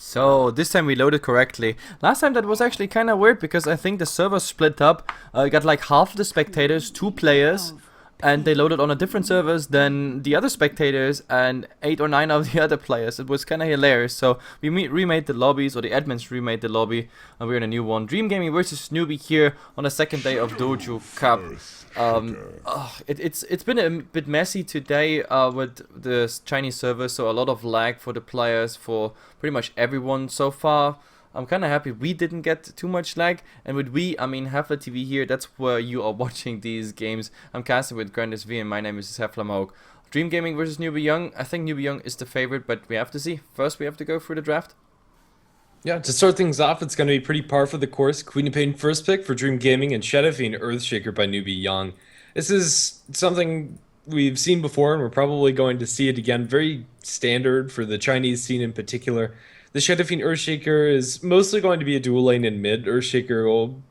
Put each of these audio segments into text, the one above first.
So this time we loaded correctly. Last time that was actually kind of weird because I think the server split up. Got like half the spectators, 2 players, and they loaded on a different servers than the other spectators and 8 or 9 of the other players. It was kind of hilarious. So we remade the lobbies, or the admins remade the lobby, and we're in a new one. Dream Gaming versus Newbee here on the second day of Douyu Cup. It's been a bit messy today with the Chinese server, so a lot of lag for the players, for pretty much everyone so far. I'm kind of happy we didn't get too much lag, and with we, I mean HeflaTV here, that's where you are watching these games. I'm casting with GrandisV and my name is Heflamoke. Dream Gaming versus Newbee.Y. I think Newbee.Y is the favorite, but we have to see. First we have to go through the draft. Yeah, to start things off, it's going to be pretty par for the course. Queen of Pain first pick for Dream Gaming and Shadowfiend Earthshaker by Newbee.Y. This is something we've seen before, and we're probably going to see it again. Very standard for the Chinese scene in particular. The Shadowfiend Earthshaker is mostly going to be a dual lane in mid. Earthshaker will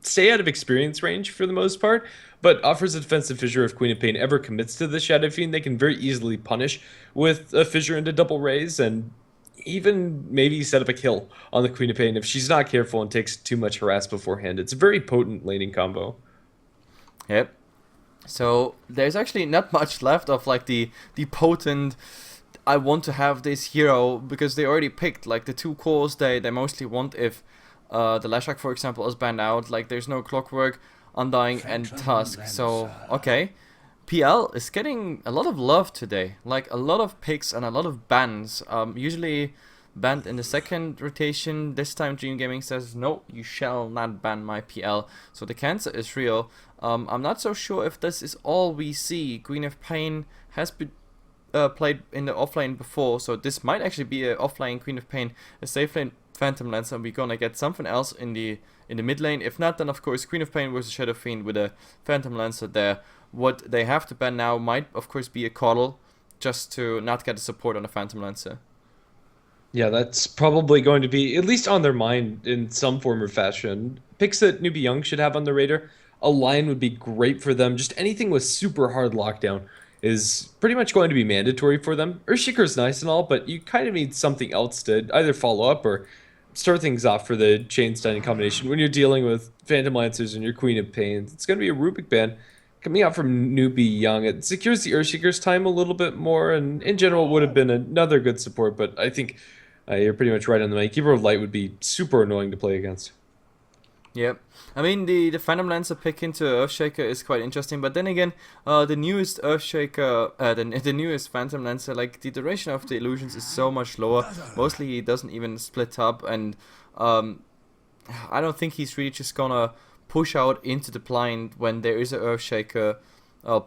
stay out of experience range for the most part, but offers a defensive fissure if Queen of Pain ever commits to the Shadowfiend. They can very easily punish with a fissure into double raise, and even maybe set up a kill on the Queen of Pain if she's not careful and takes too much harass beforehand. It's a very potent laning combo. Yep. So there's actually not much left of like the potent, I want to have this hero, because they already picked like the 2 cores they mostly want if the Lashak, for example, is banned out. Like there's no Clockwork, Undying, and Tusk. So okay, PL is getting a lot of love today. Like a lot of picks and a lot of bans. Usually banned in the second rotation. This time Dream Gaming says no, you shall not ban my PL. So the cancer is real. I'm not so sure if this is all we see. Queen of Pain has been played in the offlane before, so this might actually be an offlane Queen of Pain, a safe lane Phantom Lancer, and we're gonna get something else in the mid lane. If not, then of course Queen of Pain versus Shadow Fiend with a Phantom Lancer there. What they have to ban now might of course be a Coddle, just to not get the support on a Phantom Lancer. Yeah, that's probably going to be at least on their mind in some form or fashion. Picks that Newbee.Y should have on their radar. A line would be great for them. Just anything with super hard lockdown is pretty much going to be mandatory for them. Earthshaker is nice and all, but you kind of need something else to either follow up or start things off for the chain stunning combination. When you're dealing with Phantom Lancers and your Queen of Pains, it's going to be a Rubik ban coming out from Newbee.Y. It secures the Earthshaker's time a little bit more, and in general would have been another good support, but I think you're pretty much right on the money. Keeper of Light would be super annoying to play against. Yep. I mean, the Phantom Lancer pick into Earthshaker is quite interesting, but then again, the newest Earthshaker, the newest Phantom Lancer, like, the duration of the illusions is so much lower. Mostly he doesn't even split up, and I don't think he's really just gonna push out into the blind when there is a Earthshaker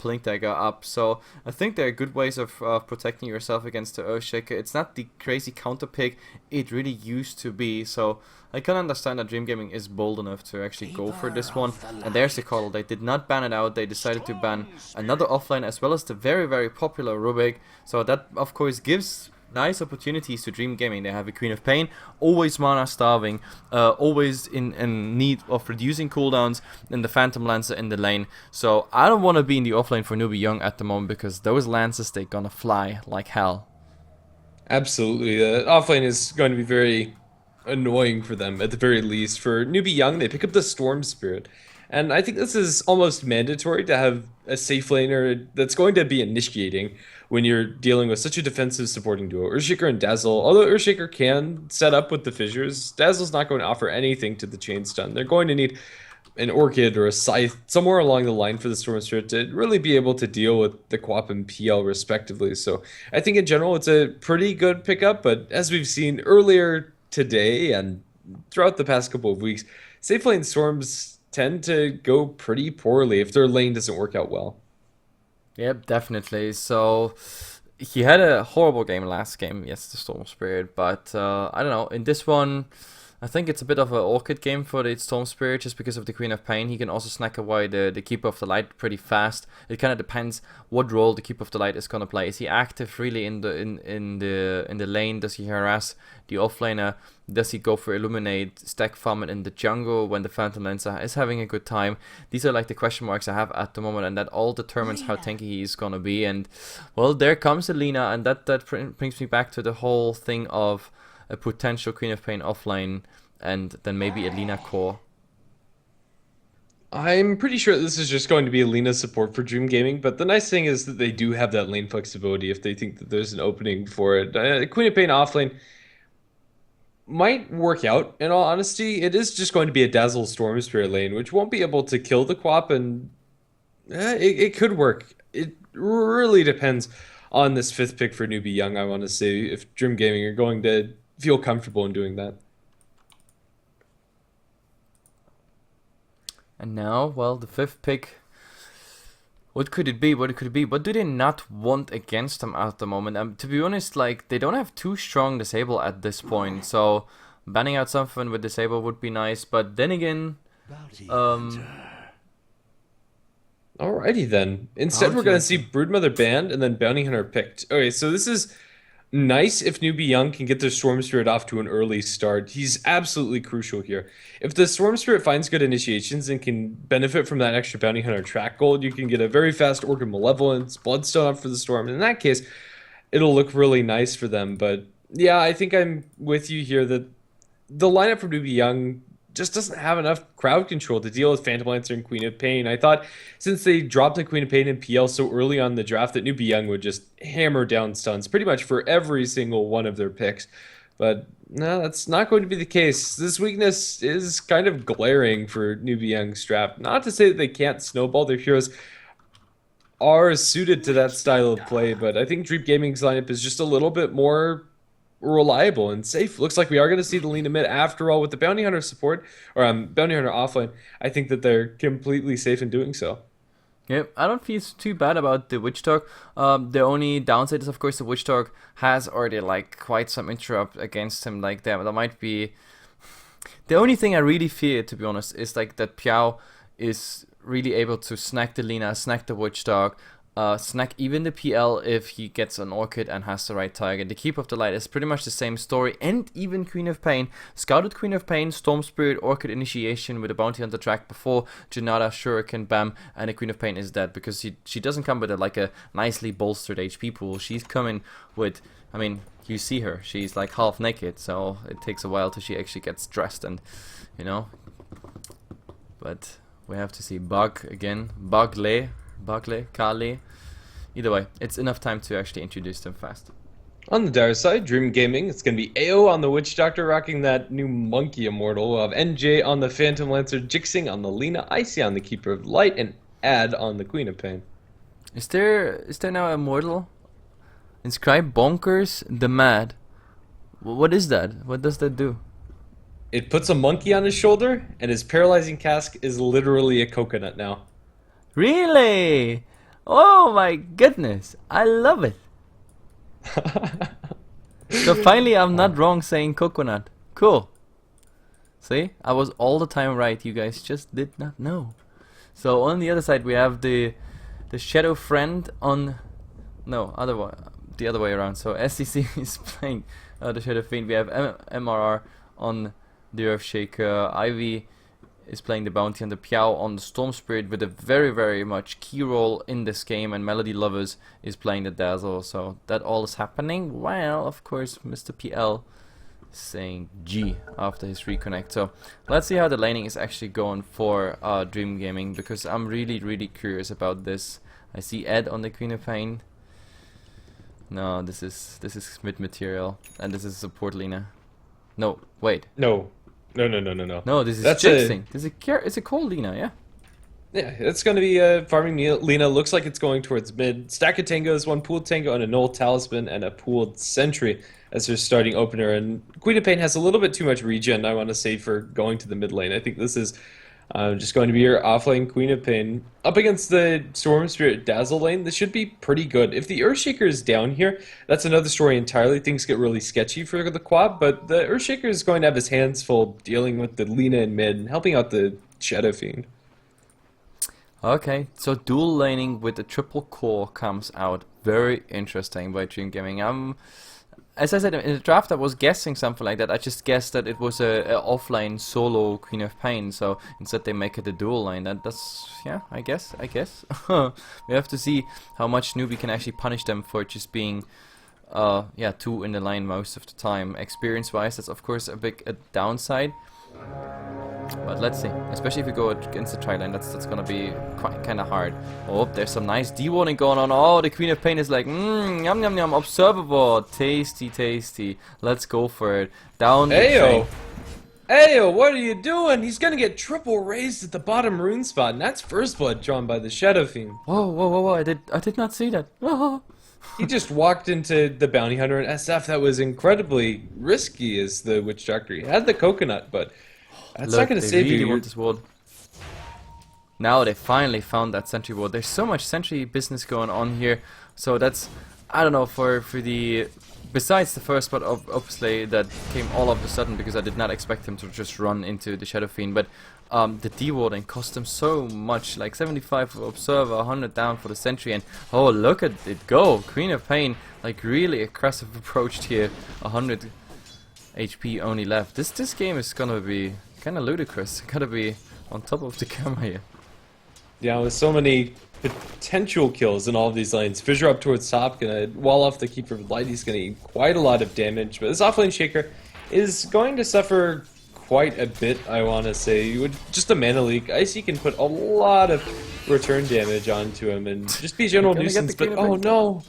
Blink Dagger up. So I think there are good ways of protecting yourself against the Earthshaker. It's not the crazy counter pick it really used to be, so I can understand that Dream Gaming is bold enough to actually go for this one. And there's the Coddle. They did not ban it out. They decided to ban another offline as well as the very, very popular Rubik. So that of course gives nice opportunities to Dream Gaming. They have a Queen of Pain, always mana starving, always in need of reducing cooldowns, and the Phantom Lancer in the lane. So I don't want to be in the offlane for Newbee.Y at the moment, because those Lancers, they're gonna fly like hell. Absolutely. The offlane is going to be very annoying for them, at the very least. For Newbee.Y, they pick up the Storm Spirit. And I think this is almost mandatory to have a safe laner that's going to be initiating when you're dealing with such a defensive supporting duo. Earthshaker and Dazzle, although Earthshaker can set up with the fissures, Dazzle's not going to offer anything to the chain stun. They're going to need an Orchid or a Scythe somewhere along the line for the Storm Spirit to really be able to deal with the Quap and PL respectively. So I think in general it's a pretty good pickup, but as we've seen earlier today and throughout the past couple of weeks, safe lane Storms tend to go pretty poorly if their lane doesn't work out well. Yep, definitely. So he had a horrible game last game, yes, the Storm Spirit, but I don't know, in this one I think it's a bit of an awkward game for the Storm Spirit, just because of the Queen of Pain. He can also snack away the Keeper of the Light pretty fast. It kind of depends what role the Keeper of the Light is gonna play. Is he active really in the lane? Does he harass the offlaner? Does he go for Illuminate, stack farm it in the jungle when the Phantom Lancer is having a good time? These are like the question marks I have at the moment, and that all determines how tanky he is gonna be. And well, there comes Alina, and that brings me back to the whole thing of a potential Queen of Pain offline, and then maybe a Lina core. I'm pretty sure this is just going to be a Lina support for Dream Gaming, but the nice thing is that they do have that lane flexibility if they think that there's an opening for it. Queen of Pain offlane might work out, in all honesty. It is just going to be a Dazzle Storm Spirit lane, which won't be able to kill the Quap, and it could work. It really depends on this 5th pick for Newbee.Y, I want to say, if Dream Gaming are going to feel comfortable in doing that. And now, well, the 5th pick. What could it be? What could it be? What do they not want against them at the moment? To be honest, like, they don't have too strong disable at this point. So banning out something with disable would be nice. But then again, alrighty then. Instead, we're going to see Broodmother banned and then Bounty Hunter picked. Okay, so this is nice if Newbee.Y can get their Storm Spirit off to an early start. He's absolutely crucial here. If the Storm Spirit finds good initiations and can benefit from that extra Bounty Hunter track gold, you can get a very fast Orc of Malevolence, Bloodstone up for the Storm. In that case, it'll look really nice for them. But yeah, I think I'm with you here that the lineup from Newbee.Y just doesn't have enough crowd control to deal with Phantom Lancer and Queen of Pain. I thought since they dropped the Queen of Pain and PL so early on in the draft that Newbee.Y would just hammer down stuns pretty much for every single one of their picks. But no, that's not going to be the case. This weakness is kind of glaring for Newbee.Y's draft. Not to say that they can't snowball. Their heroes are suited to that style of play, but I think Dream Gaming's lineup is just a little bit more reliable and safe. Looks like we are going to see the Lina mid after all with the Bounty Hunter support, or Bounty Hunter offline. I think that they're completely safe in doing so. Yep, I don't feel too bad about the Witch Dog. The only downside is, of course, the Witch Dog has already like quite some interrupt against him. Like there might be. The only thing I really fear, to be honest, is like that Piao is really able to snack the Lina, snack the Witch Dog, snack even the PL if he gets an Orchid and has the right target. The Keep of the Light is pretty much the same story, and even Queen of Pain. Scouted Queen of Pain, Storm Spirit, Orchid initiation with a Bounty on the track before Janata, Shuriken, Bam, and the Queen of Pain is dead because she doesn't come with like a nicely bolstered HP pool. She's coming with, I mean, you see her, she's like half naked, so it takes a while till she actually gets dressed, and you know. But we have to see Bug again, Bagle, Kali. Either way, it's enough time to actually introduce them fast. On the dire side, Dream Gaming, it's going to be AO on the Witch Doctor rocking that new Monkey Immortal. We'll have NJ on the Phantom Lancer, Jixing on the Lina, Icy on the Keeper of Light, and Ad on the Queen of Pain. Is there now a Immortal? Inscribe Bonkers the Mad. What is that? What does that do? It puts a monkey on his shoulder, and his paralyzing cask is literally a coconut now. Really? Oh my goodness, I love it. So finally I'm not wrong saying coconut. Cool. See, I was all the time right, you guys just did not know. So on the other side we have the Shadow Friend on, no, the other way around. So SCC is playing the Shadow Fiend. We have MRR on the Earthshaker. Ivy is playing the Bounty on the Piao on the Storm Spirit with a very, very much key role in this game, and Melody Lovers is playing the Dazzle, so that all is happening. Well, of course, Mr. PL is saying G after his reconnect. So let's see how the laning is actually going for Dream Gaming, because I'm really, really curious about this. I see Ed on the Queen of Pain. No, this is mid material, and this is support Lina. No, wait. No, No, this is Jixing. It's a cold Lina, yeah? Yeah, it's going to be farming Lina. Looks like it's going towards mid. Stack of Tangos, one pooled Tango, and a Null Talisman, and a pooled Sentry as their starting opener. And Queen of Pain has a little bit too much regen, I want to say, for going to the mid lane. I think this is just going to be your offlane Queen of Pain. Up against the Storm Spirit Dazzle lane, this should be pretty good. If the Earthshaker is down here, that's another story entirely. Things get really sketchy for the quad, but the Earthshaker is going to have his hands full dealing with the Lina in mid and helping out the Shadow Fiend. Okay, so dual laning with the triple core comes out. Very interesting by Dream Gaming. As I said in the draft, I was guessing something like that. I just guessed that it was a offline solo Queen of Pain. So instead they make it a dual lane. That's yeah, I guess. We have to see how much Newbee can actually punish them for just being yeah, 2 in the line most of the time. Experience-wise, that's of course a big downside. But let's see. Especially if you go against the tri-lane, that's gonna be quite kind of hard. Oh, there's some nice D-warning going on. Oh, the Queen of Pain is like, yum yum yum, observable, tasty, tasty. Let's go for it. Down the Ayo! train. Ayo, what are you doing? He's gonna get triple raised at the bottom rune spot, and that's first blood drawn by the Shadow Fiend. Whoa, whoa, whoa, whoa! I did not see that. Oh. He just walked into the bounty hunter and SF. That was incredibly risky as the witch doctor. He had the coconut, but that's Look, not gonna they save really you. want this ward. Now they finally found that sentry ward. There's so much sentry business going on here. So that's, I don't know, for the... Besides the first spot, obviously, that came all of a sudden because I did not expect him to just run into the Shadow Fiend. But the D-warding cost him so much, like 75 for Observer, 100 down for the sentry. And oh, look at it go! Queen of Pain, like really aggressive approach here. 100 HP only left. This game is gonna be kind of ludicrous. Gotta be on top of the camera here. Yeah, with so many potential kills in all of these lanes. Fissure up towards top, gonna wall off the Keeper of Light. He's gonna eat quite a lot of damage, but this offlane Shaker is going to suffer quite a bit, I want to say. With just a mana leak, Icy can put a lot of return damage onto him and just be a general nuisance, but oh no!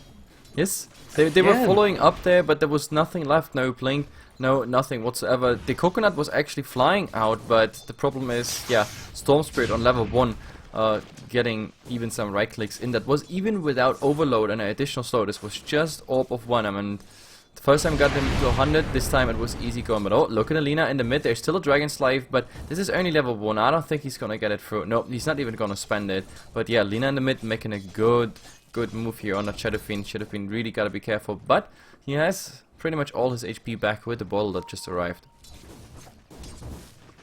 Yes, they were following up there, but there was nothing left, no blink, no nothing whatsoever. The coconut was actually flying out, but the problem is, yeah, Storm Spirit on level 1, getting even some right clicks in. That was even without overload and an additional slow. This was just Orb of Venom, and the first time got them to 100, this time it was easy going. But oh, look at Alina in the mid, there's still a Dragon Slave, but this is only level 1. I don't think he's gonna get it through. No, he's not even gonna spend it. But yeah, Lina in the mid making a good move here on the Shadow Fiend. Shadow Fiend really gotta be careful, but he has pretty much all his HP back with the bottle that just arrived.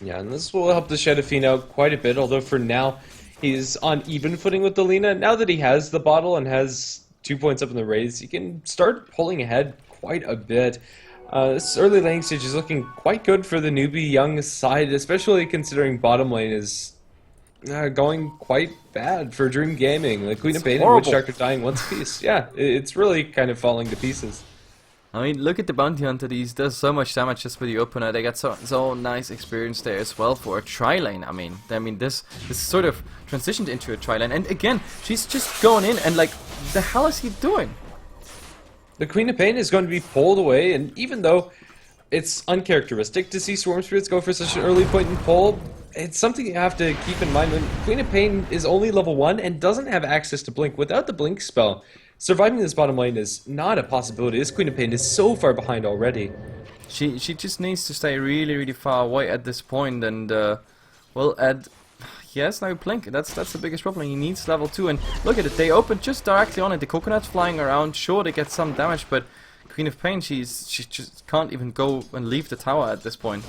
Yeah, and this will help the Shadow Fiend out quite a bit, although for now he's on even footing with the Lina. Now that he has the bottle and has 2 points up in the raise, he can start pulling ahead quite a bit. This early lane stage is looking quite good for the Newbee.Y side, especially considering bottom lane is going quite bad for Dream Gaming. The Queen of Pain and Witch Doctor dying once apiece. Yeah, it's really kind of falling to pieces. I mean, look at the Bounty Hunter. He does so much damage just with the opener. They got so nice experience there as well for a tri-lane. I mean, this sort of transitioned into a tri-lane. And again, she's just going in and like, the hell is he doing? The Queen of Pain is going to be pulled away, and even though it's uncharacteristic to see Swarm Spirits go for such an early point and pull, it's something you have to keep in mind when Queen of Pain is only level 1 and doesn't have access to Blink. Without the Blink spell, surviving this bottom lane is not a possibility. This Queen of Pain is so far behind already. She just needs to stay really far away at this point, and well, he has no blink. That's the biggest problem. He needs level 2, and look at it. They open just directly on it. The coconut's flying around. Sure, they get some damage, but Queen of Pain, she just can't even go and leave the tower at this point.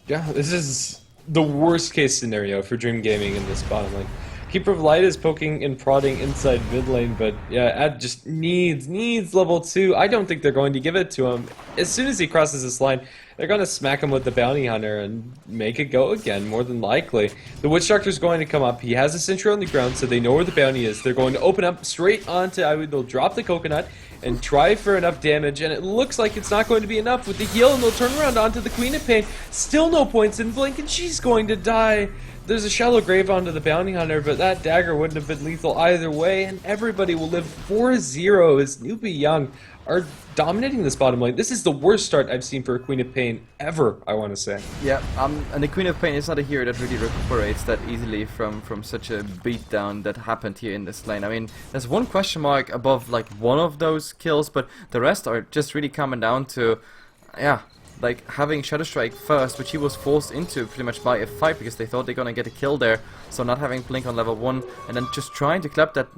Yeah, this is the worst case scenario for Dream Gaming in this bottom lane. Keeper of Light is poking and prodding inside mid lane, but yeah, Ad just needs level 2. I don't think they're going to give it to him. As soon as he crosses this line, they're going to smack him with the Bounty Hunter and make it go again, more than likely. The Witch Doctor's going to come up. He has a sentry on the ground, so they know where the bounty is. They're going to open up straight onto Iwood. They'll drop the coconut and try for enough damage, and it looks like it's not going to be enough with the heal, and they'll turn around onto the Queen of Pain. Still no points in Blink, and she's going to die. There's a shallow grave onto the Bounty Hunter, but that dagger wouldn't have been lethal either way, and everybody will live 4-0 as Newbee.Y are dominating this bottom lane. This is the worst start I've seen for a Queen of Pain ever, I want to say. Yeah, and the Queen of Pain is not a hero that really recuperates that easily from such a beatdown that happened here in this lane. I mean, there's one question mark above like one of those kills, but the rest are just really coming down to, yeah, like having Shadow Strike first, which he was forced into pretty much by a fight because they thought they're gonna get a kill there. So not having Blink on level 1 and then just trying to clap that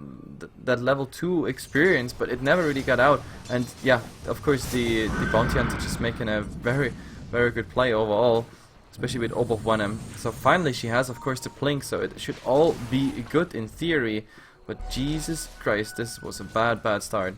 level 2 experience, but it never really got out. And yeah, of course the Bounty Hunter just making a very good play overall, especially with Orb of Venom. So finally she has of course the Blink, so it should all be good in theory. But Jesus Christ, this was a bad start.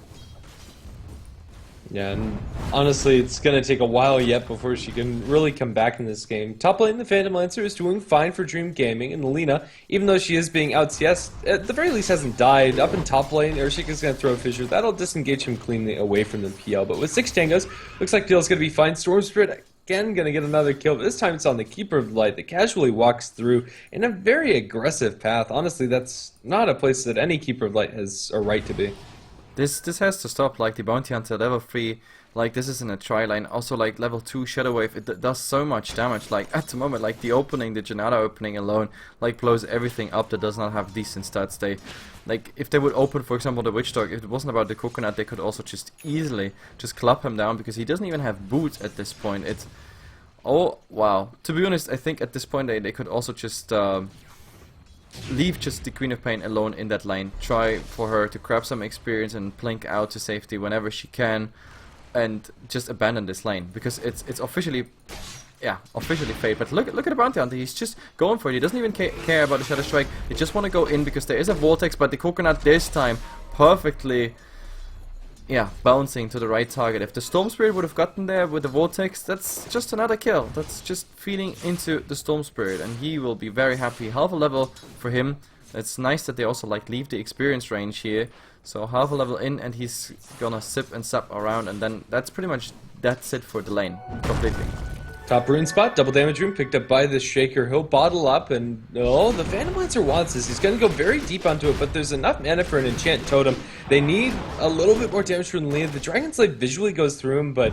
Yeah, and honestly, it's going to take a while yet before she can really come back in this game. Top lane, the Phantom Lancer is doing fine for Dream Gaming, and Lina, even though she is being out CS, at the very least hasn't died. Up in top lane, Urshika's going to throw a Fissure. That'll disengage him cleanly away from the PL, but with 6 tangos, looks like PL's going to be fine. Storm Spirit, again, going to get another kill, but this time it's on the Keeper of Light that casually walks through in a very aggressive path. Honestly, that's not a place that any Keeper of Light has a right to be. This has to stop. Like the Bounty Hunter level 3, like this is in a tri line. Also like level 2 Shadow Wave, it does so much damage. Like at the moment, like the opening, the Janata opening alone, like blows everything up that does not have decent stats. They, like if they would open, for example, the Witch Dog, if it wasn't about the Coconut, they could also just easily just club him down because he doesn't even have boots at this point. It's, oh wow. To be honest, I think at this point they could also just leave just the Queen of Pain alone in that lane. Try for her to grab some experience and blink out to safety whenever she can, and just abandon this lane because it's officially, yeah, officially failed. But look at the Bounty Hunter. He's just going for it. He doesn't even care about the Shadow Strike. They just want to go in because there is a Vortex, but the Coconut this time perfectly, yeah, bouncing to the right target. If the Storm Spirit would have gotten there with the Vortex, that's just another kill. That's just feeding into the Storm Spirit, and he will be very happy. Half a level for him. It's nice that they also like leave the experience range here. So half a level in, and he's gonna sip and sap around, and then that's pretty much that's it for the lane completely. Top rune spot, double damage rune picked up by the Shaker. He'll bottle up, and oh, the Phantom Lancer wants this. He's going to go very deep onto it, but there's enough mana for an enchant totem. They need a little bit more damage from Lina. The Dragon Slave visually goes through him, but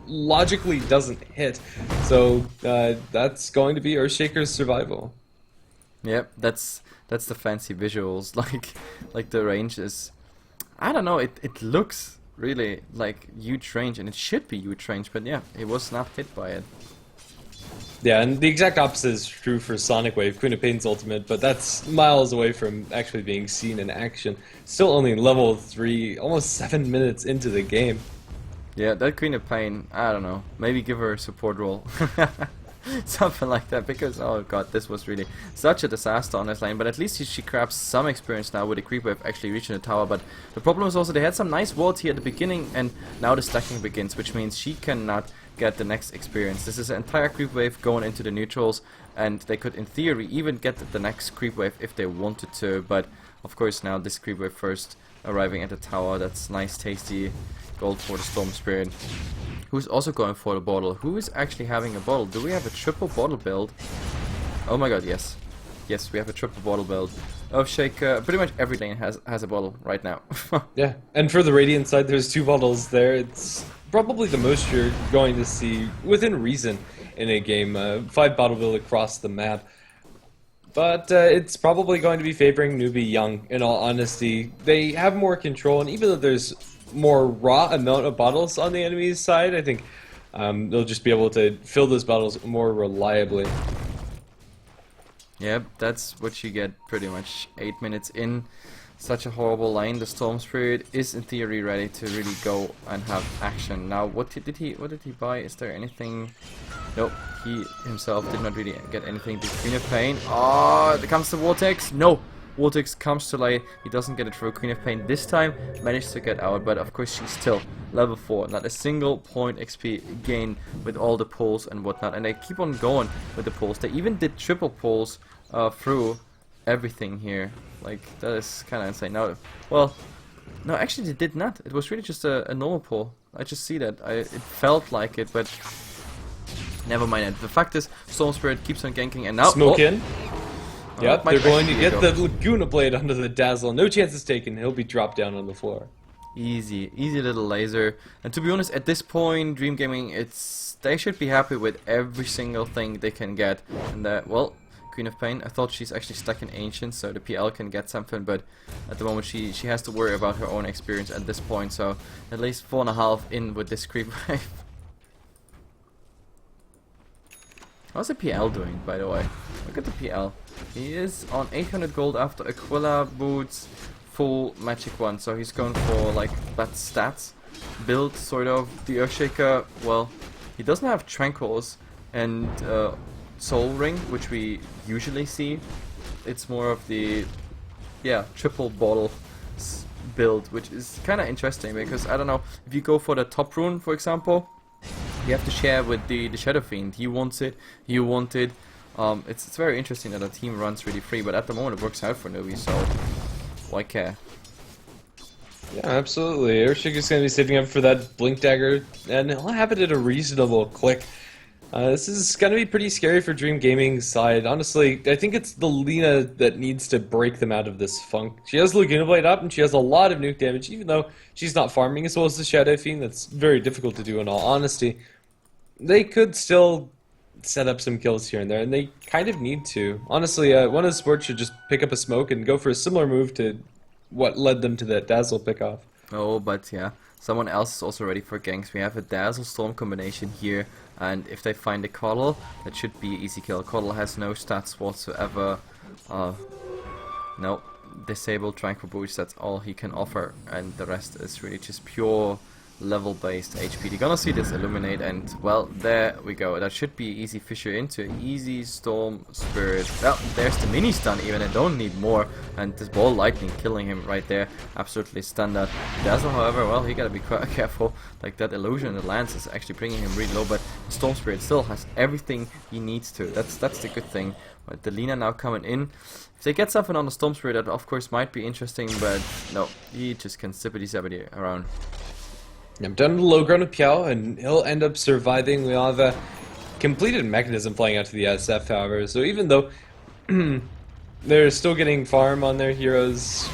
logically doesn't hit. So that's going to be Earthshaker's survival. Yep, that's the fancy visuals. Like the range is, I don't know. It looks really like huge range, and it should be huge range, but yeah, it was not hit by it. Yeah, and the exact opposite is true for Sonic Wave, Queen of Pain's ultimate, but that's miles away from actually being seen in action. Still only level 3, almost 7 minutes into the game. Yeah, that Queen of Pain, I don't know, maybe give her a support role. Something like that, because oh god, this was really such a disaster on this lane. But at least she grabs some experience now with the creep wave actually reaching the tower. But the problem is also they had some nice wards here at the beginning, and now the stacking begins, which means she cannot get the next experience. This is an entire creep wave going into the neutrals, and they could in theory even get the next creep wave if they wanted to. But of course now this creep wave first arriving at the tower. That's nice tasty gold for the Storm Spirit, who's also going for the bottle. Who is actually having a bottle? Do we have a triple bottle build? Oh my god, yes. Yes, we have a triple bottle build. Earthshaker, pretty much every lane has a bottle right now. Yeah, and for the Radiant side, there's 2 bottles there. It's probably the most you're going to see within reason in a game. 5 bottle build across the map. But it's probably going to be favoring Newbee.Y, in all honesty. They have more control, and even though there's more raw amount of bottles on the enemy's side, I think they'll just be able to fill those bottles more reliably. Yep, that's what you get pretty much 8 minutes in. Such a horrible lane. The Storm Spirit is in theory ready to really go and have action. Now, what did he buy? Is there anything? Nope, he himself did not really get anything. The Queen of Pain. Oh, there comes the Vortex. No! Vortex comes to light. He doesn't get it through. Queen of Pain this time managed to get out, but of course she's still level 4. Not a single point XP gain with all the pulls and whatnot. And they keep on going with the pulls. They even did triple pulls through everything here. Like, that is kind of insane. Now, well, no, actually they did not. It was really just a normal pull. I just see that. It felt like it, but never mind it. The fact is, Storm Spirit keeps on ganking, and now Smoke in. Yep, they're going to get go. the Laguna Blade under the Dazzle. No chances taken. He'll be dropped down on the floor. Easy little laser. And to be honest, at this point, Dream Gaming, they should be happy with every single thing they can get. And well, Queen of Pain, I thought she's actually stuck in Ancient, so the PL can get something, but at the moment she has to worry about her own experience at this point. So at least 4.5 in with this creep wave. How's the PL doing, by the way? Look at the PL. He is on 800 gold after Aquila boots, full magic one, so he's going for like that stats build, sort of. The Earthshaker, well, he doesn't have Tranquils and Soul Ring, which we usually see. It's more of the, yeah, triple bottle build, which is kind of interesting because I don't know, if you go for the top rune, for example, you have to share with the Shadow Fiend. He wants it, you want it. It's very interesting that the team runs really free, but at the moment it works out for Newbee, so why care? Yeah, absolutely. Earthshaker is going to be saving up for that Blink Dagger, and he'll have it at a reasonable click. This is going to be pretty scary for Dream Gaming's side. Honestly, I think it's the Lina that needs to break them out of this funk. She has Laguna Blade up, and she has a lot of nuke damage, even though she's not farming as well as the Shadow Fiend. That's very difficult to do in all honesty. They could still set up some kills here and there, and they kind of need to. Honestly, one of the supports should just pick up a smoke and go for a similar move to what led them to that Dazzle pickoff. Oh, but yeah, someone else is also ready for ganks. We have a Dazzle Storm combination here, and if they find a Coddle, that should be easy kill. Coddle has no stats whatsoever. No, disable Tranquil Boost, that's all he can offer, and the rest is really just pure level-based HP. You're gonna see this illuminate, and well, there we go. That should be easy Fissure into easy Storm Spirit. Well, there's the mini stun even, I don't need more, and this ball lightning killing him right there, absolutely standard. Dazzle, however, well, he gotta be quite careful. Like, that illusion in the lance is actually bringing him really low, but Storm Spirit still has everything he needs to. That's the good thing. But the Lina now coming in. If they get something on the Storm Spirit, that of course might be interesting, but no, he just can zippity-zappity around. I'm done with the low ground with Piao, and he'll end up surviving. We have a completed mechanism playing out to the SF, however, so even though they're still getting farm on their heroes,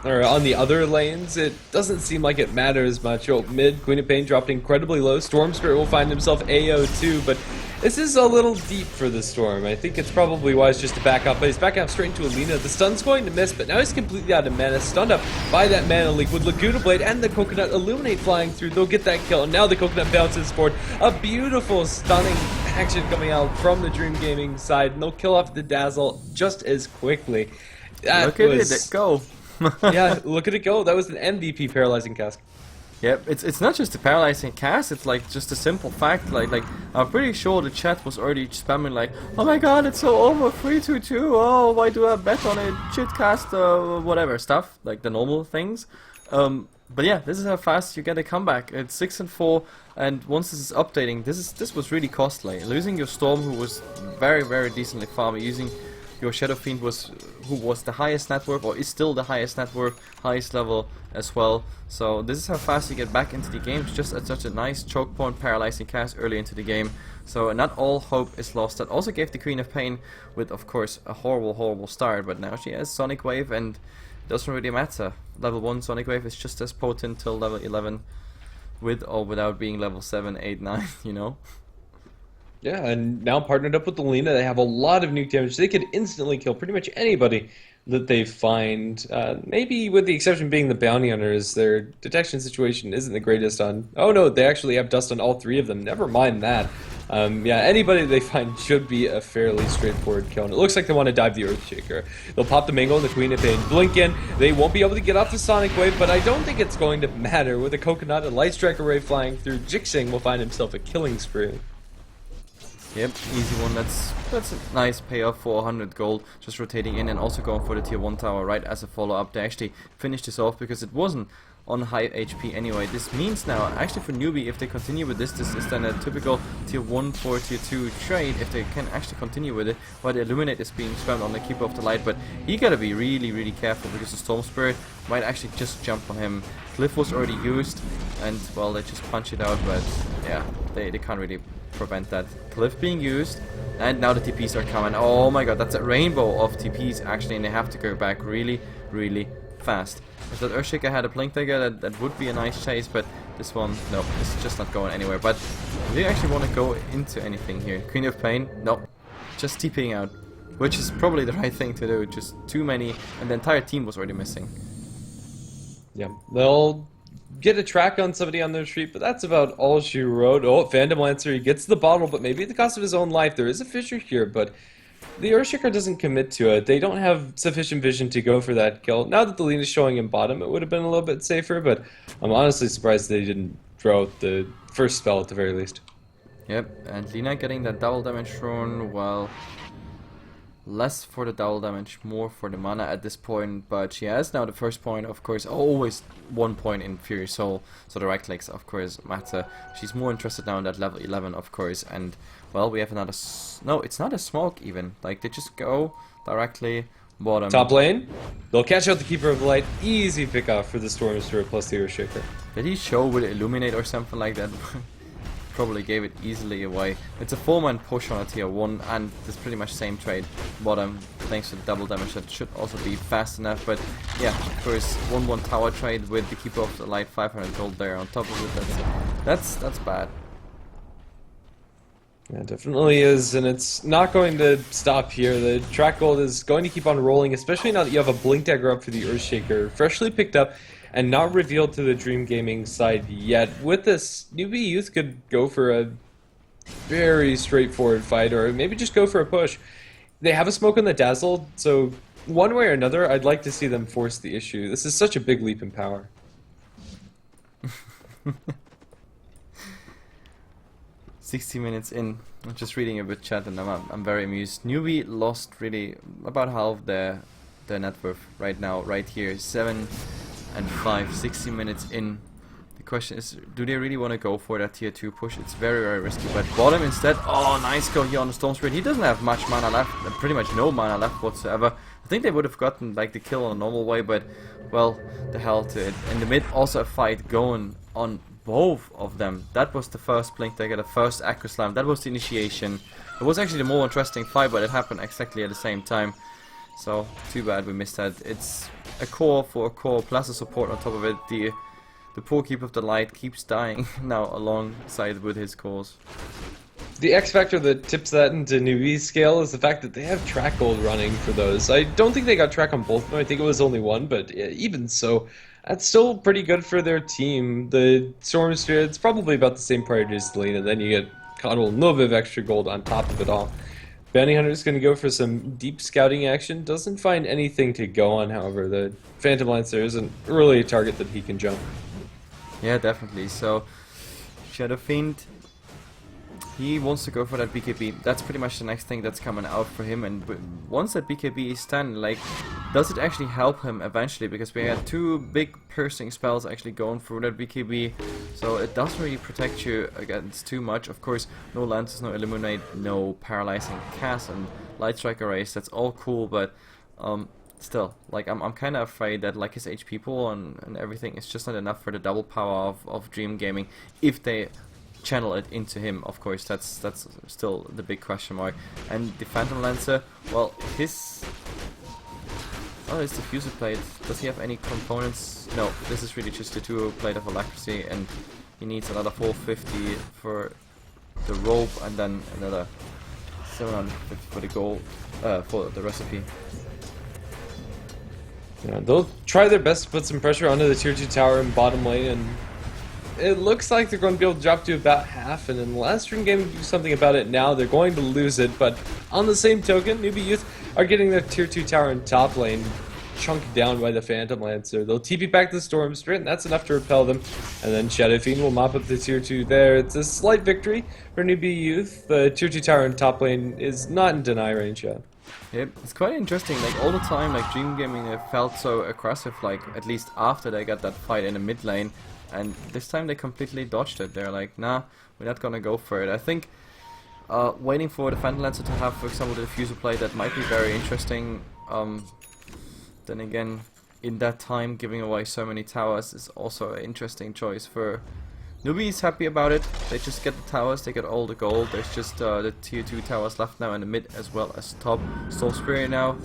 or on the other lanes, it doesn't seem like it matters much. Oh, mid, Queen of Pain dropped incredibly low. Storm Spirit will find himself AO too, but this is a little deep for the Storm. I think it's probably wise just to back up, but he's backing up straight into Alina. The stun's going to miss, but now he's completely out of mana, stunned up by that mana leak with Laguna Blade and the Coconut Illuminate flying through. They'll get that kill, and now the Coconut bounces forward. A beautiful, stunning action coming out from the Dream Gaming side, and they'll kill off the Dazzle just as quickly. Look at it go. Yeah, look at it go. That was an MVP paralyzing cast. Yep, it's not just a paralyzing cast, it's like just a simple fact, like I'm pretty sure the chat was already spamming like, oh my god, it's so over, 3-2-2, oh, why do I bet on it, shit cast, whatever stuff, like the normal things. But yeah, this is how fast you get a comeback. It's 6-4, and once this is updating, this was really costly. Losing your Storm, who was very, very decently farming, using your Shadow Fiend who was the highest net worth, or is still the highest net worth, highest level as well. So this is how fast you get back into the game, just at such a nice choke point paralyzing cast early into the game. So not all hope is lost. That also gave the Queen of Pain with, of course, a horrible, horrible start, but now she has Sonic Wave, and it doesn't really matter. Level 1 Sonic Wave is just as potent till level 11, with or without being level 7, 8, 9, you know? Yeah, and now partnered up with the Lina, they have a lot of nuke damage. They could instantly kill pretty much anybody that they find. Maybe with the exception being the bounty hunters, their detection situation isn't the greatest on... Oh no, they actually have dust on all three of them. Never mind that. Yeah, anybody they find should be a fairly straightforward kill. And it looks like they want to dive the Earthshaker. They'll pop the Mango and the Queen if they blink in. They won't be able to get off the Sonic Wave, but I don't think it's going to matter. With a Coconut and Light Strike Array flying through, Jixing will find himself a killing spree. Yep, easy one. That's a nice payoff for 100 gold, just rotating in and also going for the tier 1 tower right as a follow-up. They actually finished this off because it wasn't on high HP anyway. This means now, actually for Newbee, if they continue with this is then a typical tier 1 for tier 2 trade, if they can actually continue with it, while the Illuminate is being spammed on the Keeper of the Light, but he gotta be really, really careful because the Storm Spirit might actually just jump on him. Cliff was already used, and well, they just punch it out, but yeah, they can't really prevent that. Cliff being used, and now the TPs are coming. Oh my god, that's a rainbow of TPs actually, and they have to go back really, really fast. If that Earthshaker had a Blink Dagger, that would be a nice chase, but this one, no, it's just not going anywhere. But do you actually want to go into anything here? Queen of Pain? No, just TPing out, which is probably the right thing to do. Just too many, and the entire team was already missing. Yeah, they'll get a track on somebody on their street, but that's about all she wrote. Oh, Phantom Lancer, he gets the bottle, but maybe at the cost of his own life. There is a Fissure here, but the Earthshaker doesn't commit to it. They don't have sufficient vision to go for that kill. Now that the lean is showing in bottom, it would have been a little bit safer, but I'm honestly surprised they didn't throw out the first spell at the very least. Yep, and Lina getting that double damage rune while less for the double damage, more for the mana at this point, but she has now the first point, of course, always 1 point in Fury Soul, so the right clicks, of course, matter. She's more interested now in that level 11, of course, and, well, we have another... no, it's not a smoke, even. Like, they just go directly bottom. Top lane, they'll catch out the Keeper of the Light. Easy pick off for the Storm Spirit plus the Earthshaker. Did he show with Illuminate or something like that? Probably gave it easily away. It's a 4-man push on a tier 1, and it's pretty much same trade bottom, thanks to the double damage. That should also be fast enough, but yeah, of course, 1-1 tower trade with the Keeper of the Light, 500 gold there on top of it. That's bad. Yeah, it definitely is, and it's not going to stop here. The track gold is going to keep on rolling, especially now that you have a Blink Dagger up for the Earthshaker, freshly picked up and not revealed to the Dream Gaming side yet. With this, Newbee Youth could go for a very straightforward fight, or maybe just go for a push. They have a smoke on the Dazzle, so one way or another, I'd like to see them force the issue. This is such a big leap in power. 60 minutes in, I'm just reading a bit chat and I'm very amused. Newbee lost really about half their net worth right now, right here. 7 and 5, 60 minutes in. The question is, do they really want to go for that tier 2 push? It's very, very risky. But bottom instead, oh, nice go here on the Storm Spirit. He doesn't have much mana left, pretty much no mana left whatsoever. I think they would have gotten like the kill on a normal way, but well, the hell to it. In the mid, also a fight going on both of them. That was the first Blink Dagger, the first Acro Slam. That was the initiation. It was actually the more interesting fight, but it happened exactly at the same time. So, too bad we missed that. It's a core for a core, plus a support on top of it. The poor Keeper of the Light keeps dying now alongside with his cores. The X factor that tips that into Newbee's scale is the fact that they have track gold running for those. I don't think they got track on both of them. I think it was only one, but even so, that's still pretty good for their team. The Storm Spirit's probably about the same priority as the lane, and then you get caught a little bit of extra gold on top of it all. Bounty Hunter's going to go for some deep scouting action. Doesn't find anything to go on, however. The Phantom Lancer isn't really a target that he can jump. Yeah, definitely. So, Shadow Fiend, he wants to go for that BKB. That's pretty much the next thing that's coming out for him. And once that BKB is done, like, does it actually help him eventually? Because we had 2 big piercing spells actually going through that BKB. So it doesn't really protect you against too much. Of course, no Lances, no Illuminate, no Paralyzing Cast and Light Strike Arrays. That's all cool, but still, like, I'm kind of afraid that like his HP pool and everything is just not enough for the double power of Dream Gaming if they channel it into him. Of course, that's still the big question mark. And the Phantom Lancer, well, his... oh, it's the Fuser Plate. Does he have any components? No, this is really just the 2 Plate of Alacrity, and he needs another 450 for the rope, and then another 750 for the gold, for the recipe. Yeah, they'll try their best to put some pressure onto the tier 2 tower in bottom lane, and it looks like they're going to be able to drop to about half, and unless Dream Gaming do something about it now, they're going to lose it. But on the same token, Newbee Youth are getting their tier 2 tower in top lane chunked down by the Phantom Lancer. They'll TP back the Storm Spirit, and that's enough to repel them. And then Shadow Fiend will mop up the tier 2 there. It's a slight victory for Newbee Youth. The tier 2 tower in top lane is not in deny range yet. Yep, it's quite interesting, like all the time, like Dream Gaming felt so aggressive, like at least after they got that fight in the mid lane, and this time they completely dodged it. They're like, nah, we're not gonna go for it. I think waiting for the Phantom Lancer to have, for example, the Diffuser Plate, that might be very interesting. Then again, in that time, giving away so many towers is also an interesting choice for... Newbee is happy about it. They just get the towers, they get all the gold. There's just the tier 2 towers left now in the mid as well as top. Storm Spirit now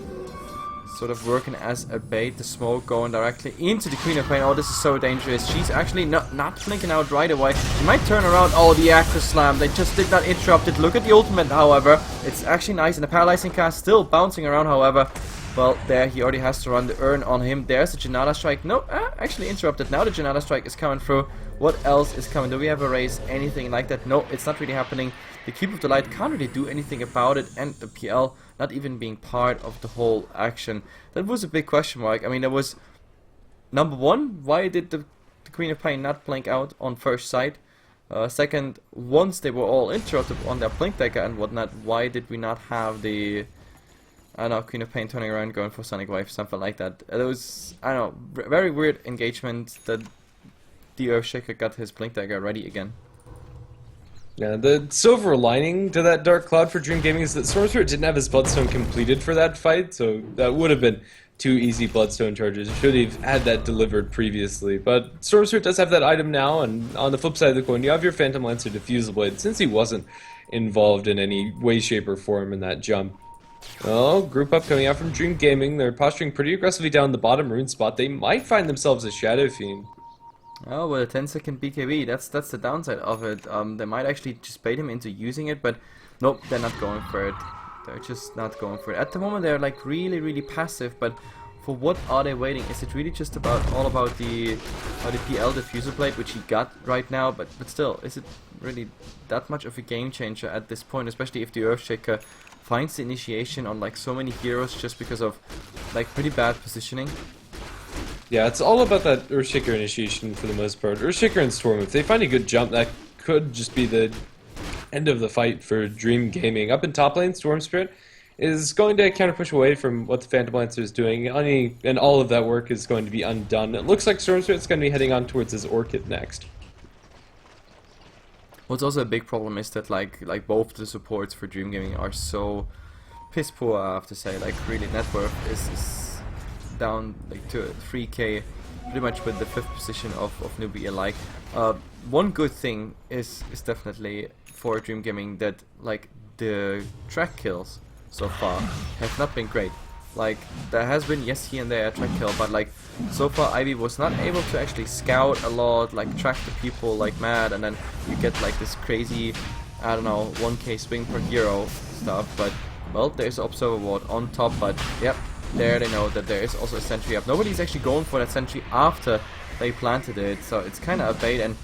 sort of working as a bait. The smoke going directly into the Queen of Pain. Oh, this is so dangerous. She's actually not blinking out right away. She might turn around. Oh, the Acro Slam. They just did not interrupt it. Look at the ultimate, however. It's actually nice. And the Paralyzing Cast still bouncing around, however. Well, there he already has to run the urn on him. There's the Janata Strike. No, actually interrupted. Now the Janata Strike is coming through. What else is coming? Do we have a race? Anything like that? No, it's not really happening. The Keeper of the Light can't really do anything about it, and the PL not even being part of the whole action. That was a big question mark. I mean, there was... Number one, why did the Queen of Pain not blink out on first sight? Second, once they were all interrupted on their Blink Dagger and whatnot, why did we not have the I don't know, Queen of Pain turning around, going for Sonic Wave, something like that. It was, I don't know, very weird engagement that the Earthshaker got his Blink Dagger ready again. Yeah, the silver lining to that Dark Cloud for Dream Gaming is that Storm Spirit didn't have his Bloodstone completed for that fight, so that would have been 2 easy Bloodstone charges. Should have had that delivered previously. But Storm Spirit does have that item now, and on the flip side of the coin, you have your Phantom Lancer Diffusal Blade, since he wasn't involved in any way, shape, or form in that jump. Well, group up coming out from Dream Gaming. They're posturing pretty aggressively down the bottom rune spot. They might find themselves a Shadow Fiend. Oh, well, a 10-second BKB, that's the downside of it. They might actually just bait him into using it, but nope, they're not going for it. They're just not going for it. At the moment, they're like really passive, but for what are they waiting? Is it really just all about the PL Diffuser Blade, which he got right now? But still, is it really that much of a game changer at this point, especially if the Earthshaker finds the initiation on like so many heroes just because of like pretty bad positioning? Yeah, it's all about that Earthshaker initiation for the most part. Earthshaker and Storm, if they find a good jump, that could just be the end of the fight for Dream Gaming. Up in top lane, Storm Spirit is going to counter push away from what the Phantom Lancer is doing, and all of that work is going to be undone. It looks like Storm Spirit's going to be heading on towards his Orchid next. What's also a big problem is that like both the supports for Dream Gaming are so piss poor, I have to say. Like really, net worth is down like to 3k, pretty much with the 5th position of Newbee.Y. Like one good thing is definitely for Dream Gaming that like the track kills so far have not been great. Like there has been, yes, here and there a track kill, but like so far Ivy was not able to actually scout a lot, like track the people like mad, and then you get like this crazy, I don't know, 1k swing per hero stuff. But well, there's Observer Ward on top, but yep, there they know that there is also a sentry up. Nobody's actually going for that sentry after they planted it, so it's kind of a bait, and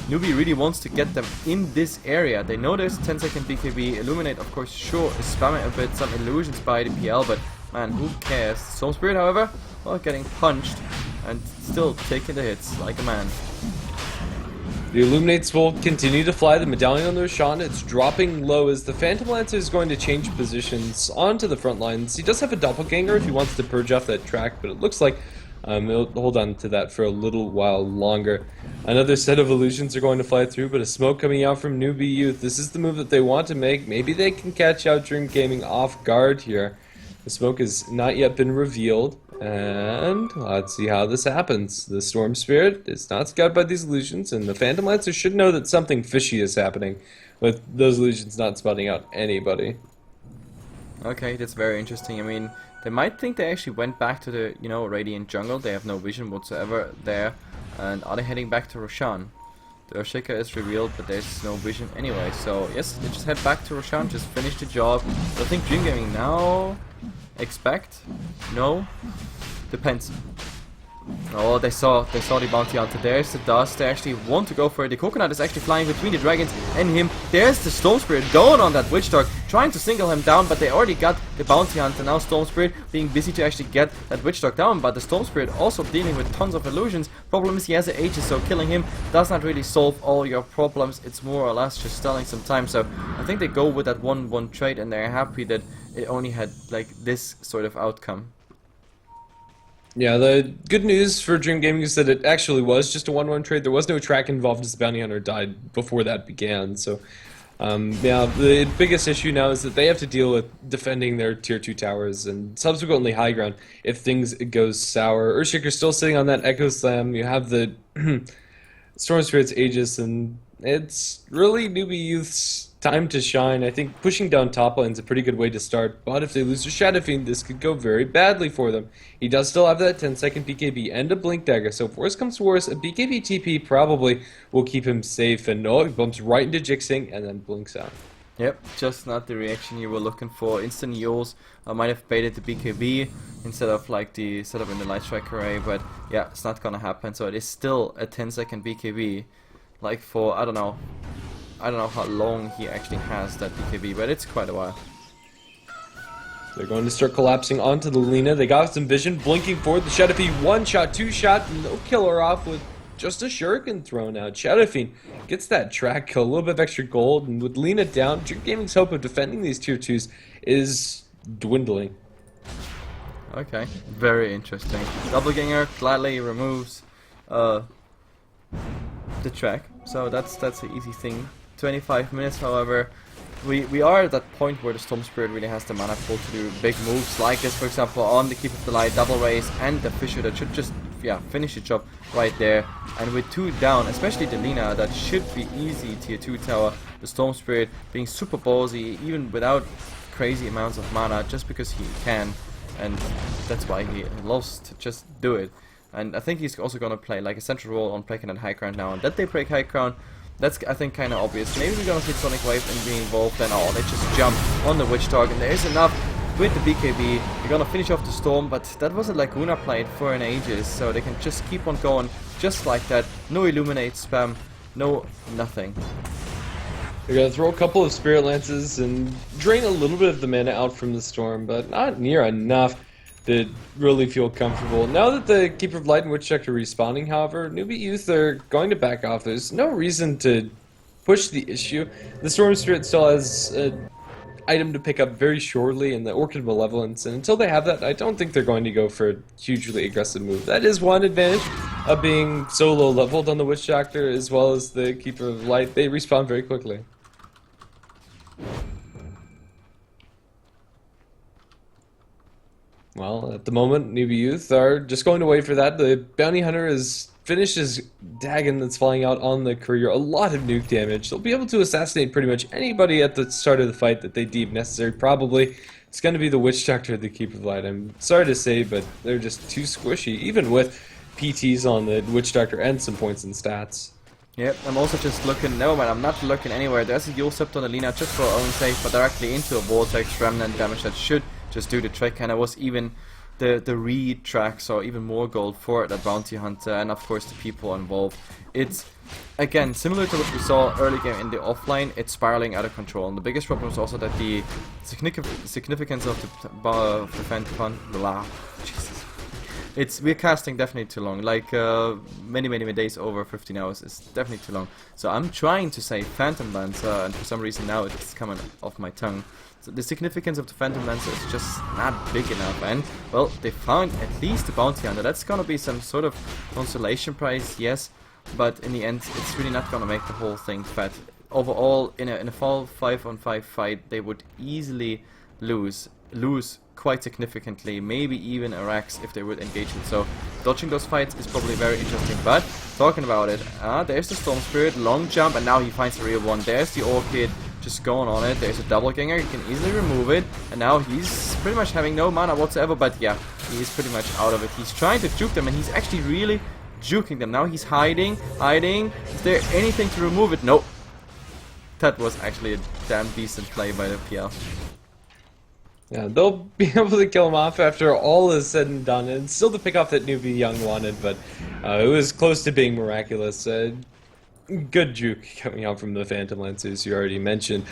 Newbee really wants to get them in this area. They know there's 10-second BKB. Illuminate, of course, sure, is spamming a bit, some illusions by the PL, but man, who cares? Storm Spirit, however, well, getting punched and still taking the hits like a man. The Illuminates will continue to fly. The Medallion on the Roshan, it's dropping low as the Phantom Lancer is going to change positions onto the front lines. He does have a Doppelganger if he wants to purge off that track, but it looks like he'll hold on to that for a little while longer. Another set of illusions are going to fly through, but a smoke coming out from Newbee Youth. This is the move that they want to make. Maybe they can catch out Dream Gaming off guard here. The smoke has not yet been revealed, and let's see how this happens. The Storm Spirit is not scouted by these illusions, and the Phantom Lancer should know that something fishy is happening with those illusions not spotting out anybody. Okay, that's very interesting. I mean, they might think they actually went back to the, you know, Radiant Jungle. They have no vision whatsoever there. And are they heading back to Roshan? The Earthshaker is revealed, but there's no vision anyway. So, yes, they just head back to Roshan, just finish the job. So I think Dream Gaming now... Expect? No? Depends. Oh, they saw the bounty hunter. There's the dust. They actually want to go for it. The coconut is actually flying between the dragons and him. There's the Storm Spirit going on that Witch Dog, trying to single him down, but they already got the bounty hunter. Now Storm Spirit being busy to actually get that Witch Dog down, but the Storm Spirit also dealing with tons of illusions. Problem is he has an Aegis, so killing him does not really solve all your problems. It's more or less just stalling some time. So I think they go with that 1-1 trade, and they're happy that it only had like this sort of outcome. Yeah, the good news for Dream Gaming is that it actually was just a 1-1 trade. There was no track involved as the bounty hunter died before that began. So, yeah, the biggest issue now is that they have to deal with defending their tier 2 towers and subsequently high ground if things goes sour. Earthshaker's still sitting on that Echo Slam. You have the Storm Spirit's Aegis, and it's really Newbee Youth's time to shine. I think pushing down top lane is a pretty good way to start, but if they lose to Shadow Fiend, this could go very badly for them. He does still have that 10-second BKB and a Blink Dagger, so if worse comes to worse, a BKB TP probably will keep him safe, and no, he bumps right into Jixing and then blinks out. Yep, just not the reaction you were looking for. Instant Eels might have baited the BKB instead of like the setup in the Light Strike array, but yeah, it's not gonna happen, so it is still a 10-second BKB, like for, I don't know how long he actually has that BKB, but it's quite a while. They're going to start collapsing onto the Lina. They got some vision, blinking forward. The Shadow Fiend, 1-shot, 2-shot, no killer off with just a shuriken thrown out. Shadow Fiend gets that track kill, a little bit of extra gold, and with Lina down, Dream Gaming's hope of defending these tier 2s is dwindling. Okay, very interesting. Doppelganger gladly removes the track, so that's an easy thing. 25 minutes, however, we are at that point where the Storm Spirit really has the mana pool to do big moves like this, for example, on the Keep of the Light, double raise, and the Fisher that should just finish the job right there. And with 2 down, especially the Lina, that should be easy tier 2 tower. The Storm Spirit being super ballsy, even without crazy amounts of mana, just because he can, and that's why he loves to just do it. And I think he's also gonna play like a central role on breaking that high ground now, and that they break high ground. That's, I think, kind of obvious. Maybe we're gonna see Sonic Wave and be involved, then they just jump on the Witch Dog, and there is enough with the BKB. We're gonna finish off the Storm, but that wasn't like Laguna played for an ages, so they can just keep on going just like that. No Illuminate spam, no nothing. They're gonna throw a couple of Spirit Lances and drain a little bit of the mana out from the Storm, but not near enough to really feel comfortable. Now that the Keeper of Light and Witch Check are respawning, however, Newbee Youth are going to back off. There's no reason to push the issue. The Storm Spirit still has an item to pick up very shortly in the Orchid Malevolence, and until they have that, I don't think they're going to go for a hugely aggressive move. That is one advantage of being so low leveled on the Witch Doctor as well as the Keeper of Light. They respawn very quickly. Well, at the moment, Newbee Youth are just going to wait for that. The Bounty Hunter has finished his Dagon that's flying out on the courier. A lot of nuke damage. They'll be able to assassinate pretty much anybody at the start of the fight that they deem necessary. Probably it's going to be the Witch Doctor, the Keeper of Light. I'm sorry to say, but they're just too squishy, even with PTs on the Witch Doctor and some points and stats. Yep, I'm also just looking, no man, I'm not looking anywhere. There's a Yule Scepter on Alina just for our own sake, but directly into a Vortex Remnant damage that should just do the trick, and it was even the read tracks or even more gold for the Bounty Hunter, and of course the people involved. It's, again, similar to what we saw early game in the offline, it's spiraling out of control, and the biggest problem is also that the significance of the Phantom, Jesus. We're casting definitely too long, like many days over 15 hours is definitely too long. So I'm trying to say Phantom Lancer, and for some reason now it's coming off my tongue. So the significance of the Phantom Lancer is just not big enough, and well, they found at least the Bounty Hunter. That's gonna be some sort of consolation prize, yes, but in the end it's really not gonna make the whole thing fat. Overall, in a full 5-on-5 fight, they would easily lose quite significantly, maybe even a Rax if they would engage it. So dodging those fights is probably very interesting. But talking about it, there's the Storm Spirit, long jump, and now he finds the real one. There's the Orchid just going on it. There's a Doppelganger, you can easily remove it, and now he's pretty much having no mana whatsoever. But yeah, he is pretty much out of it. He's trying to juke them, and he's actually really juking them. Now he's hiding. Is there anything to remove it? Nope. That was actually a damn decent play by the PL. Yeah, they'll be able to kill him off after all is said and done, and still to pick off that Newbee Young wanted, but it was close to being miraculous. Good juke coming out from the Phantom Lancers, you already mentioned.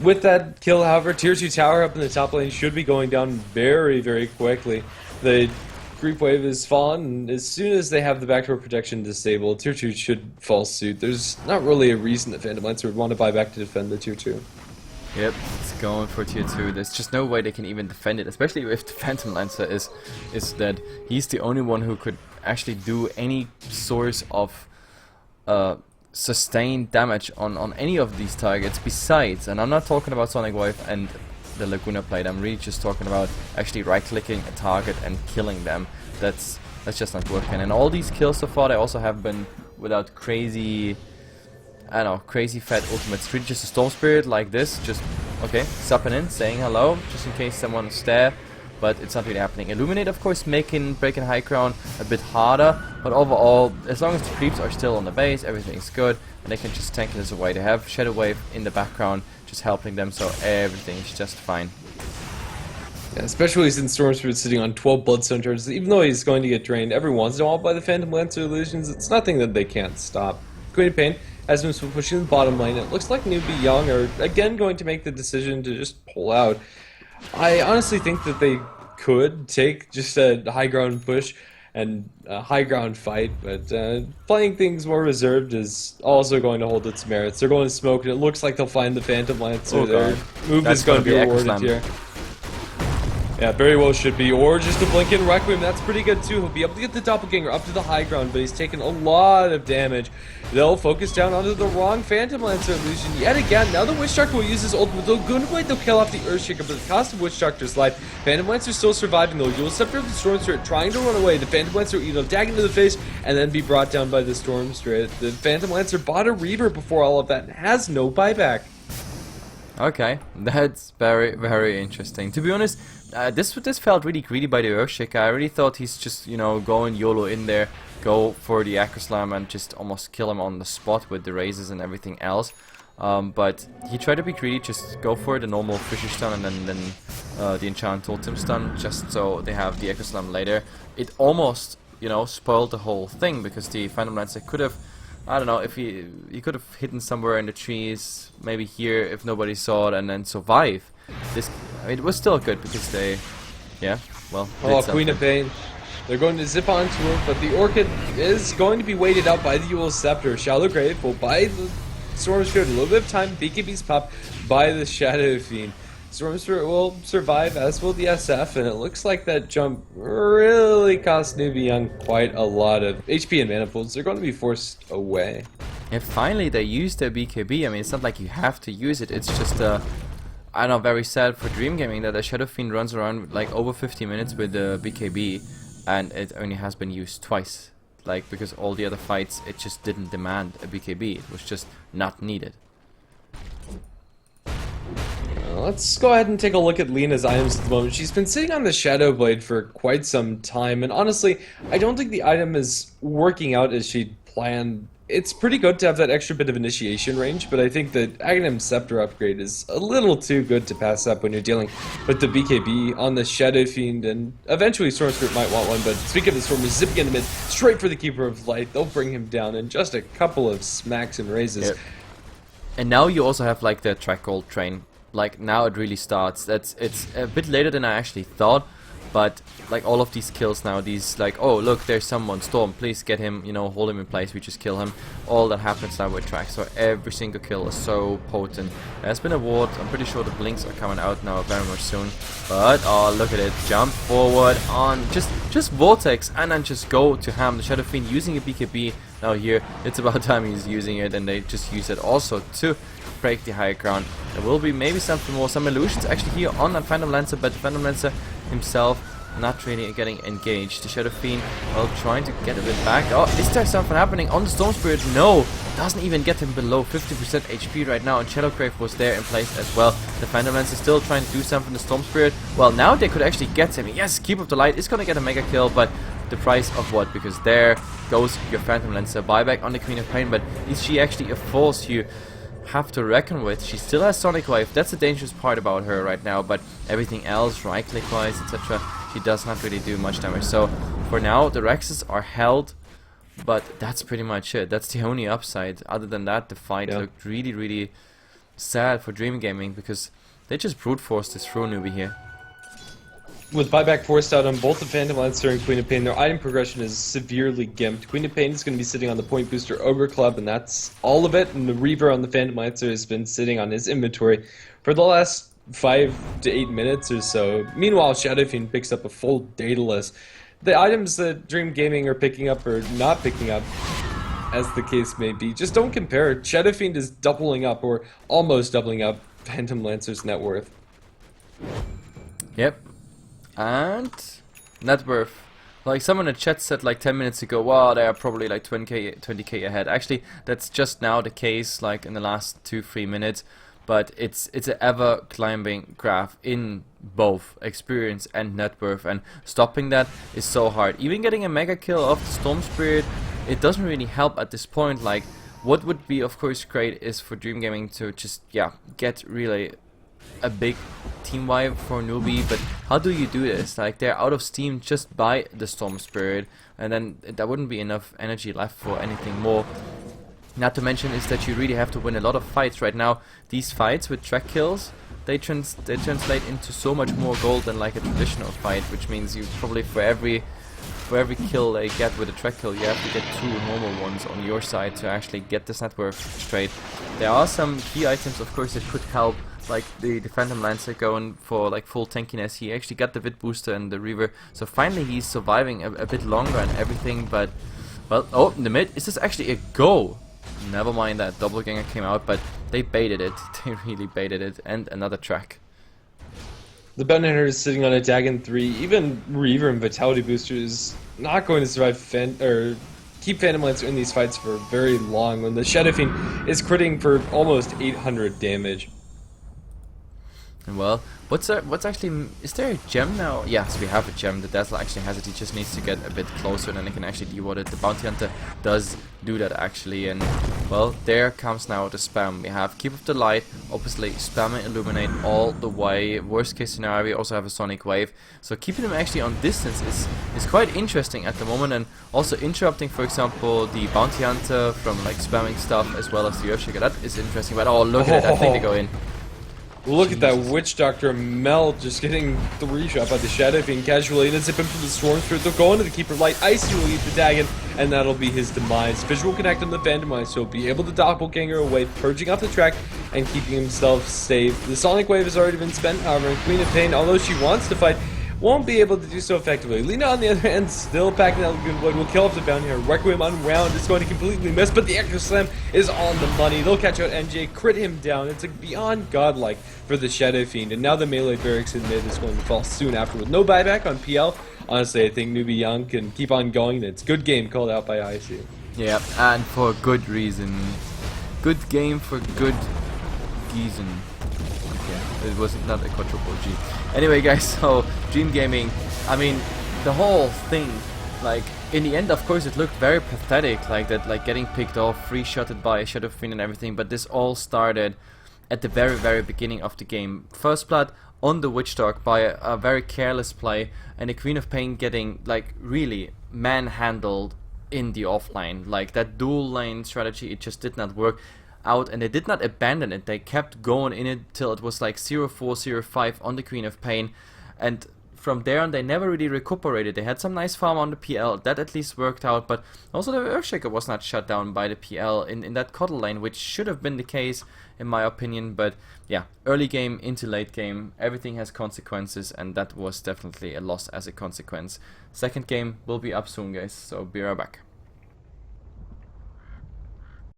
With that kill, however, Tier 2 tower up in the top lane should be going down very quickly. The creep wave is fallen, and as soon as they have the backdoor protection disabled, Tier 2 should fall suit. There's not really a reason that Phantom Lancer would want to buy back to defend the Tier 2. Yep, it's going for tier 2. There's just no way they can even defend it, especially if the Phantom Lancer is dead. He's the only one who could actually do any source of sustained damage on any of these targets besides, and I'm not talking about Sonic Wave and the Laguna plate, I'm really just talking about actually right-clicking a target and killing them. That's just not working. And all these kills so far, they also have been without crazy, I don't know, crazy fat ultimates. Really just a Storm Spirit like this, just, okay, supping in, saying hello, just in case someone is there, but it's not really happening. Illuminate, of course, breaking high ground a bit harder, but overall, as long as the creeps are still on the base, everything's good, and they can just tank this away. They have Shadow Wave in the background, just helping them, so everything's just fine. Yeah, especially since Storm Spirit's sitting on 12 Bloodstone charges, even though he's going to get drained every once in a while by the Phantom Lancer illusions, it's nothing that they can't stop. Queen of Pain has been pushing the bottom lane. It looks like Newbee.Y are again going to make the decision to just pull out. I honestly think that they could take just a high ground push and a high ground fight, but playing things more reserved is also going to hold its merits. They're going to smoke, and it looks like they'll find the Phantom Lancer. Their move is going to be rewarded here. Yeah, very well should be. Or just a blink in Requiem, that's pretty good too. He'll be able to get the Doppelganger up to the high ground, but he's taken a lot of damage. They'll focus down onto the wrong Phantom Lancer illusion yet again. Now the Witch Doctor will use his ultimate. They'll Goonblade, they'll kill off the Earthshaker, but the cost of Witch Doctor's life. Phantom Lancer still surviving though. You'll Scepter of the Storm Spirit trying to run away. The Phantom Lancer will eat a dag into the face and then be brought down by the Storm Spirit. The Phantom Lancer bought a Reaver before all of that and has no buyback. Okay, that's very, very interesting. To be honest, this felt really greedy by the Earthshaker. I really thought he's just, you know, going YOLO in there, go for the Acro Slam and just almost kill him on the spot with the raises and everything else. But he tried to be greedy, just go for the normal Fisher stun and then the Enchant Totem stun, just so they have the Acro Slam later. It almost, you know, spoiled the whole thing, because the Phantom Lancer could have, I don't know, if he could have hidden somewhere in the trees, maybe here if nobody saw it, and then survive. This, I mean, it was still good because they, yeah, well. Oh, Queen of Pain. They're going to zip onto him, but the Orchid is going to be weighted out by the Eul's Scepter. Shallow Grave will buy the Storm Spirit a little bit of time. BKB's pop by the Shadow Fiend. Storm Spirit will survive, as will the SF, and it looks like that jump really cost Newbee.Y quite a lot of HP and mana pools. They're going to be forced away. And finally they used their BKB. I mean, it's not like you have to use it, it's just I don't know, very sad for Dream Gaming that the Shadow Fiend runs around like over 50 minutes with the BKB, and it only has been used twice. Like, because all the other fights, it just didn't demand a BKB, it was just not needed. Let's go ahead and take a look at Lena's items at the moment. She's been sitting on the Shadow Blade for quite some time, and honestly, I don't think the item is working out as she'd planned. It's pretty good to have that extra bit of initiation range, but I think the Aghanim Scepter upgrade is a little too good to pass up when you're dealing with the BKB on the Shadow Fiend, and eventually Storm Spirit might want one, but speaking of the Storm, zipping in the mid, straight for the Keeper of Light. They'll bring him down in just a couple of smacks and raises. Yep. And now you also have like the track gold train. Like, now it really starts. It's a bit later than I actually thought, but like all of these kills now, these like, oh look, there's someone, Storm, please get him, you know, hold him in place, we just kill him. All that happens now with track, so every single kill is so potent. There's been a ward, I'm pretty sure the blinks are coming out now very much soon, but oh look at it, jump forward on just Vortex and then just go to ham. The Shadow Fiend using a BKB now here, it's about time he's using it, and they just use it also to break the high ground. There will be maybe something more, some illusions actually here on that Phantom Lancer, but the Phantom Lancer himself not really getting engaged. The Shadow Fiend, well, trying to get a bit back. Oh, is there something happening on the Storm Spirit? No, doesn't even get him below 50% HP right now, and Shadow Grave was there in place as well. The Phantom Lancer still trying to do something. The Storm Spirit, well, now they could actually get him. Yes, Keep Up the Light is gonna get a mega kill, but the price of what? Because there goes your Phantom Lancer. Buyback on the Queen of Pain, but is she actually a force you have to reckon with? She still has Sonic Wave, that's the dangerous part about her right now, but everything else, right click wise, etc., she does not really do much damage. So for now the Rexes are held, but that's pretty much it. That's the only upside. Other than that, the fight looked really, really sad for Dream Gaming, because they just brute forced this through Newbee here. With buyback forced out on both the Phantom Lancer and Queen of Pain, their item progression is severely gimped. Queen of Pain is going to be sitting on the Point Booster Ogre Club, and that's all of it. And the Reaver on the Phantom Lancer has been sitting on his inventory for the last 5 to 8 minutes or so. Meanwhile, Shadow Fiend picks up a full Daedalus. The items that Dream Gaming are picking up or not picking up, as the case may be, just don't compare. Shadow Fiend is doubling up, or almost doubling up, Phantom Lancer's net worth. Yep. And net worth, like someone in the chat said like 10 minutes ago, wow, they are probably like 20k ahead. Actually, that's just now the case, like in the last 2-3 minutes, but it's an ever climbing graph in both experience and net worth, and stopping that is so hard. Even getting a mega kill of the Storm Spirit, it doesn't really help at this point. Like, what would be of course great is for Dream Gaming to just get really a big team wipe for Newbee, but how do you do this? Like, they're out of steam just by the Storm Spirit, and then there wouldn't be enough energy left for anything more. Not to mention is that you really have to win a lot of fights right now. These fights with track kills, they translate into so much more gold than like a traditional fight, which means you probably for every kill they get with a track kill, you have to get 2 normal ones on your side to actually get this net worth straight. There are some key items, of course, that could help, like the Phantom Lancer going for like full tankiness. He actually got the Wit booster and the Reaver, so finally he's surviving a bit longer and everything. But well, oh, in the mid, is this actually a go? Never mind that doppelganger came out, but they baited it. They really baited it, and another track. The Bounty Hunter is sitting on a Dagon 3. Even Reaver and Vitality Booster is not going to survive keep Phantom Lancer in these fights for very long when the Shadow Fiend is critting for almost 800 damage. And well, what's actually, is there a gem now? Yes, we have a gem. The Dazzle actually has it. He just needs to get a bit closer, and then he can actually devote it. The Bounty Hunter does do that actually, and well, there comes now the spam. We have Keep of the Light, obviously spam and illuminate all the way. Worst case scenario, we also have a Sonic Wave. So keeping him actually on distance is quite interesting at the moment, and also interrupting, for example, the Bounty Hunter from like spamming stuff as well as the Earthshaker. That is interesting. But oh, look at it! I think they go in. Look at that Witch Doctor Mel just getting 3-shot by the Shadow Fiend casually, and then zip him from the Storm Spirit. They'll go into the Keeper of Light. Icy will eat the Dagon, and that'll be his demise. Visual Connect on the Phantom, so he'll be able to doppelganger away, purging off the track and keeping himself safe. The Sonic Wave has already been spent, however, and Queen of Pain, although she wants to fight, won't be able to do so effectively. Lina, on the other hand, still packing that good wood, will kill off the Bounty Hunter. Requiem Unwound is going to completely miss, but the Echo Slam is on the money. They'll catch out NJ, crit him down. It's beyond godlike for the Shadow Fiend, and now the melee barracks in mid is going to fall soon after with no buyback on PL. Honestly, I think Newbee.Y can keep on going, and it's good game called out by IC. Yeah, and for good reason. Good game for good reason. It was not a quadruple G. Anyway, guys, so Dream Gaming, I mean, the whole thing, like, in the end, of course, it looked very pathetic, like that, like getting picked off, free-shotted by Shadow Fiend and everything, but this all started at the very, very beginning of the game. First blood on the Witch Dog by a very careless play, and the Queen of Pain getting, like, really manhandled in the offline. Like, that dual lane strategy, it just did not work out, and they did not abandon it. They kept going in it till it was like 0-4, 0-5 on the Queen of Pain, and from there on they never really recuperated. They had some nice farm on the PL, that at least worked out, but also the Earthshaker was not shut down by the PL in that Cuddle lane, which should have been the case in my opinion. But yeah, early game into late game, everything has consequences, and that was definitely a loss as a consequence. Second game will be up soon, guys, so be right back.